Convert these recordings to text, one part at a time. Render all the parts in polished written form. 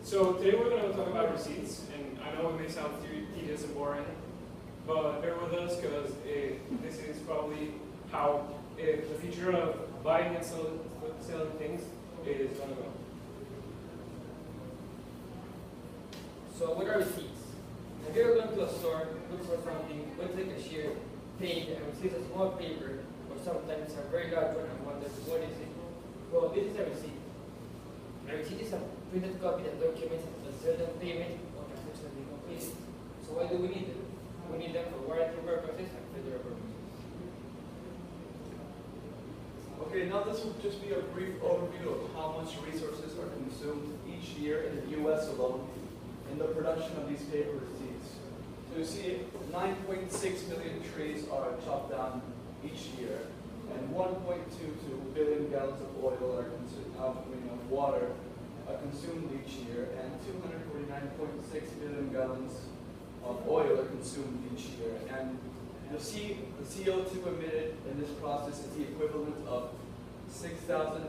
So today we're going to talk about receipts, and I know it may sound tedious and boring, but bear with us because this is probably how the future of buying and selling things is going to go. So what are receipts? Have you ever gone to a store, looked for something, went to the cashier, paid, and received a small paper, or sometimes a very large one and wondered, what is it? Well, this is a receipt. A receipt is a printed copy that documents a certain payment or transaction being completed. So why do we need them? We need them for warranty purposes and federal purposes. Okay, now this will just be a brief overview of how much resources are consumed each year in the U.S. alone in the production of these paper receipts. So you see 9.6 million trees are chopped down each year, and 1.22 billion gallons of oil are of water are consumed each year, and 249.6 billion gallons of oil are consumed each year. And you'll see the CO2 emitted in this process is the equivalent of 40,000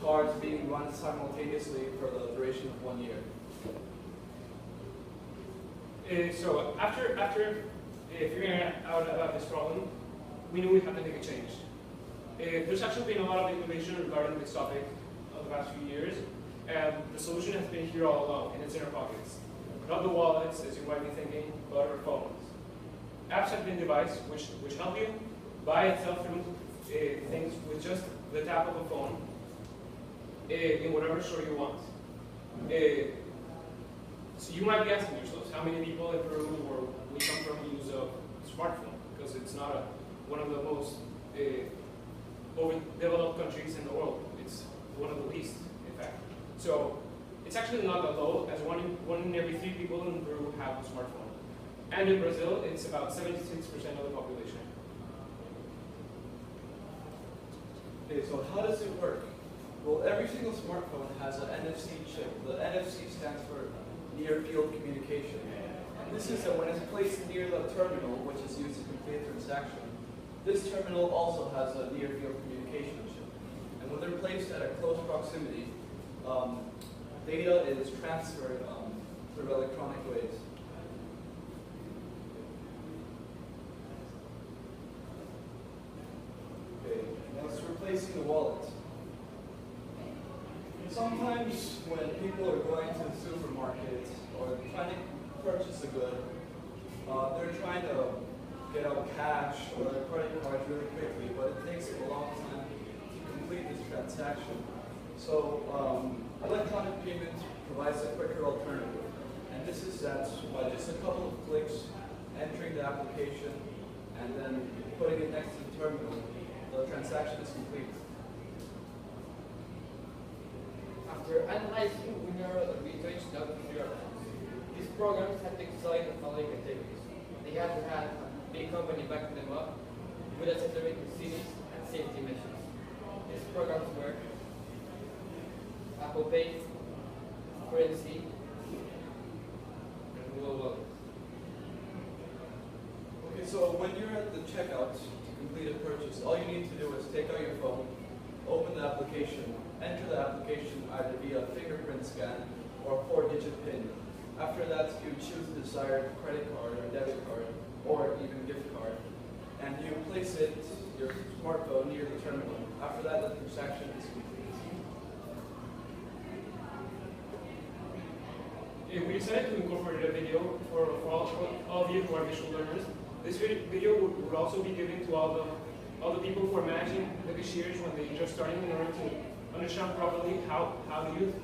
cars being run simultaneously for the duration of 1 year. So after figuring out about this problem, we knew we had to make a change. There's actually been a lot of information regarding this topic over the past few years, and the solution has been here all along, and it's in our pockets. Not the wallets, as you might be thinking, but our phones. Apps have been devised which help you buy and sell through things with just the tap of a phone in whatever store you want. So you might be asking yourselves, how many people in Peru or we come from use a smartphone? Because it's not one of the most overdeveloped countries in the world. It's one of the least, in fact. So it's actually not that low, as one in every 3 people in Peru have a smartphone. And in Brazil, it's about 76% of the population. Okay, so how does it work? Well, every single smartphone has an NFC chip. The NFC stands for near field communication. And this is that when it's placed near the terminal, which is used to complete a transaction, this terminal also has a near field communication chip. And when they're placed at a close proximity, data is transferred through electronic ways. Okay, now it's replacing the wallet. Sometimes when people are going to the supermarket or trying to purchase a good, they're trying to get out cash or their credit cards really quickly, but it takes a long time to complete this transaction. So electronic payment provides a quicker alternative. And this is that by just a couple of clicks, entering the application, and then putting it next to the terminal, the transaction is complete. After analyzing, we narrowed the research down to 3 options. These programs had to excel in the following categories. They had to have a big company backing them up, good accessibility to cities, and safety measures. These programs were Apple Pay, Currency, and Google Wallet. Okay, so when you're at the checkout to complete a purchase, all you need to do is take out your phone, open the application, enter the application either via fingerprint scan or 4-digit PIN. After that, you choose the desired credit card or debit card or even gift card, and you place it, your smartphone, near the terminal. After that, the transaction is complete. We decided to incorporate a video for all of you who are visual learners. This video would also be given to all the people who are managing the cashiers when they're just starting in order to understand properly how to use this.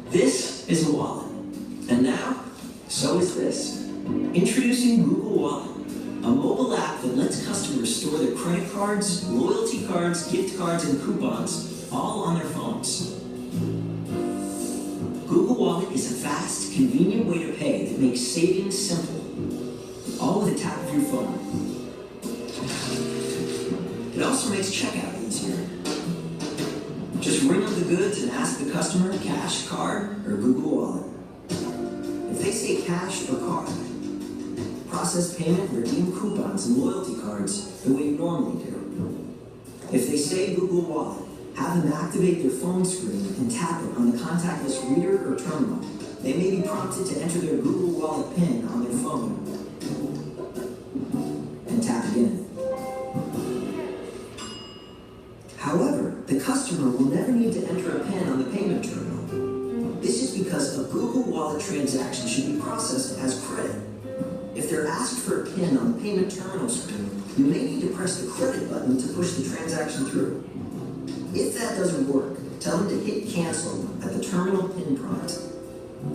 This is a wallet. And now, so is this. Introducing Google Wallet, a mobile app that lets customers store their credit cards, loyalty cards, gift cards, and coupons all on their phones. Google Wallet is a fast, convenient way to pay that makes savings simple, all with a tap of your phone. It also makes checkout easier. Just ring up the goods and ask the customer cash, card, or Google Wallet. If they say cash or card, process payment and redeem coupons and loyalty cards the way you normally do. If they say Google Wallet, have them activate their phone screen and tap it on the contactless reader or terminal. They may be prompted to enter their Google Wallet PIN on their phone and tap again. However, the customer will never need to enter a PIN on the payment terminal. This is because a Google Wallet transaction should be processed as credit. If they're asked for a PIN on the payment terminal screen, you may need to press the credit button to push the transaction through. If that doesn't work, tell them to hit cancel at the terminal PIN prompt.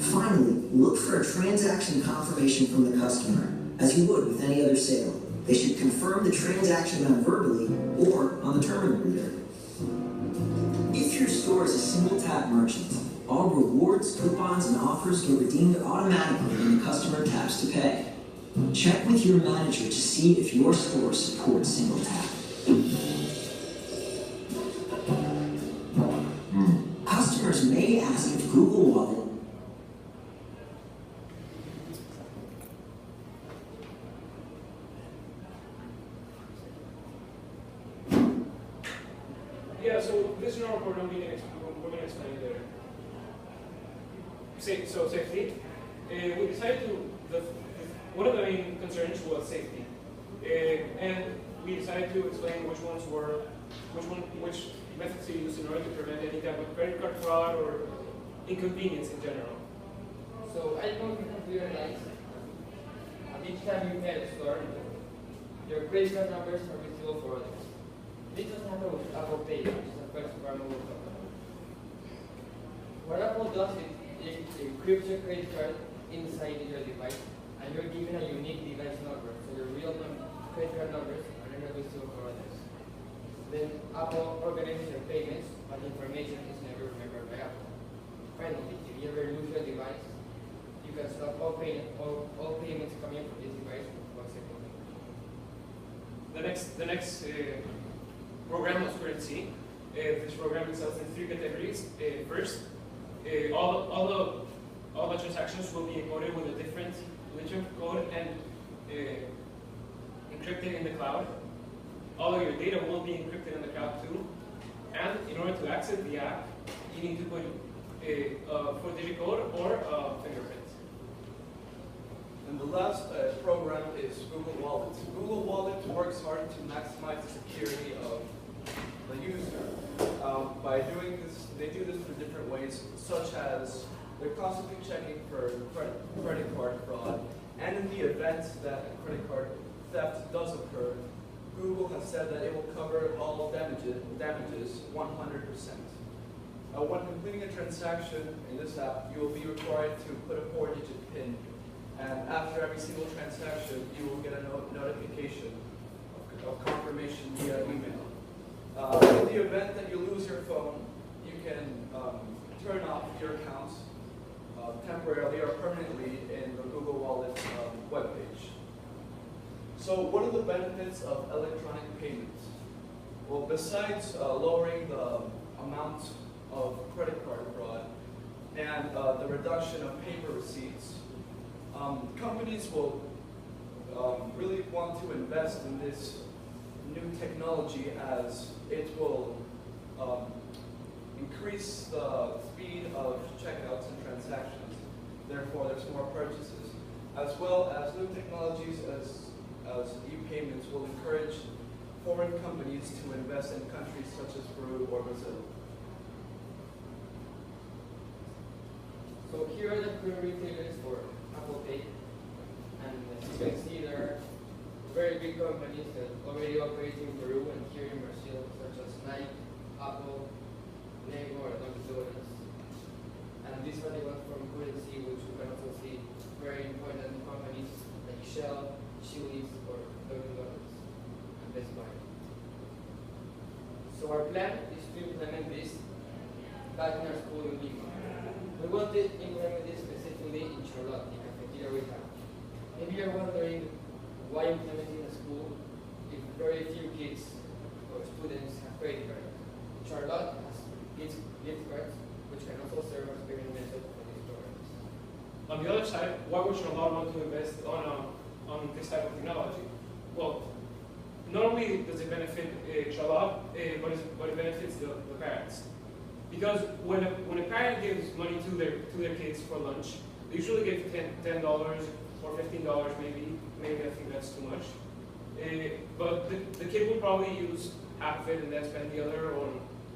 Finally, look for a transaction confirmation from the customer, as you would with any other sale. They should confirm the transaction amount verbally or on the terminal reader. If your store is a single-tap merchant, all rewards, coupons, and offers get redeemed automatically when the customer taps to pay. Check with your manager to see if your store supports single-tap. Customers may ask if Google Wallet so this is our program we're going to explain later. So safety. We decided one of the main concerns was safety. And we decided to explain which methods to use in order to prevent any type of credit card fraud or inconvenience in general. So I want you to realize each time you pay at a store, your credit card numbers are visible for others. This doesn't happen with Apple Pay, which is a first for our mobile company. What Apple does is it encrypts your credit card inside your device, and you're given a unique device number, so your real credit card numbers are never visible for others. Then Apple organizes your payments, but the information is never remembered by Apple. Finally, if you ever lose your device, you can stop all payments coming from this device with one simple link. The next program was currency. This program itself in 3 categories. First, all the transactions will be encoded with a different ledger code and encrypted in the cloud. All of your data will be encrypted in the cloud too. And in order to access the app, you need to put a 4-digit code or a fingerprint. And the last program is Google Wallet. Google Wallet works hard to maximize the security of the user. By doing this, they do this through different ways, such as they're constantly checking for credit card fraud, and in the event that a credit card theft does occur, Google has said that it will cover all damages 100%. When completing a transaction in this app, you will be required to put a 4-digit PIN, and after every single transaction, you will get a notification of confirmation via email. In the event that you lose your phone, you can turn off your accounts temporarily or permanently in the Google Wallet webpage. So what are the benefits of electronic payments? Well, besides lowering the amount of credit card fraud and the reduction of paper receipts, companies will really want to invest in this new technology as it will increase the speed of checkouts and transactions. Therefore, there's more purchases. As well as new technologies as e-payments will encourage foreign companies to invest in countries such as Peru or Brazil. So here are the current retailers for Apple Pay. And as you can see, there are very big companies that already operate in Peru and here in Brazil, such as Nike, Apple, Lego, or Dunkin' Donuts. And these are the ones from currency, which you can also see very important companies like Shell, Chili's, or Dunkin' Donuts, and Best Buy. So our plan is to implement this back in our school in Lima. We want to implement this specifically in Charlotte, the cafeteria we have. Maybe you're wondering why implementing a school if very few kids or students have credit cards. Charlotte has gift cards, which can also serve as payment method for these programs. On the other side, why would Charlotte want to invest on only does it benefit Charlotte, but it benefits the parents. Because when a parent gives money to their kids for lunch, they usually give $10 or $15 maybe. Maybe I think that's too much. But the kid will probably use half of it and then spend the other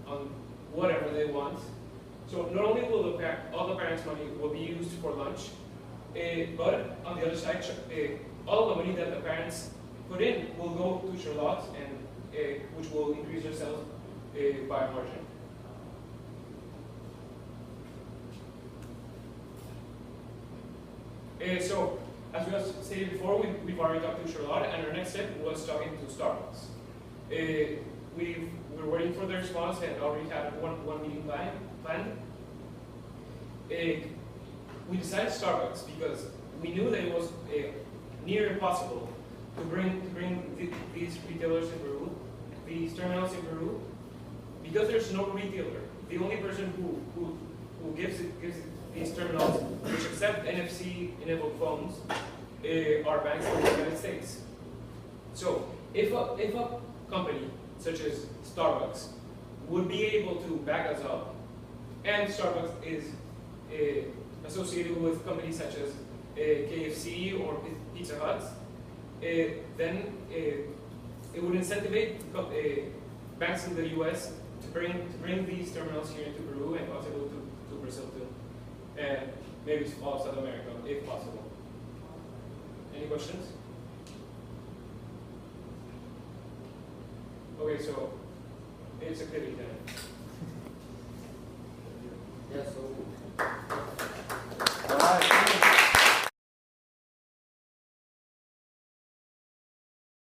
on whatever they want. So not only will all the parents' money will be used for lunch, but on the other side, all the money that the parents put in will go to Charlotte, and which will increase their sales by a margin. So, as we have stated before, we've already talked to Charlotte, and our next step was talking to Starbucks. We're waiting for their response and already had one meeting planned. We decided Starbucks because we knew that it was near impossible to bring these retailers in Peru, these terminals in Peru, because there's no retailer. The only person who gives these terminals, which accept NFC-enabled phones, are banks in the United States. So if a company such as Starbucks would be able to back us up, and Starbucks is associated with companies such as KFC or Pizza Hut, then it would incentivize banks in the U.S. to bring these terminals here into Peru and possibly to Brazil too, and maybe all South America if possible. Any questions? Okay, so it's a clear then. Yeah, so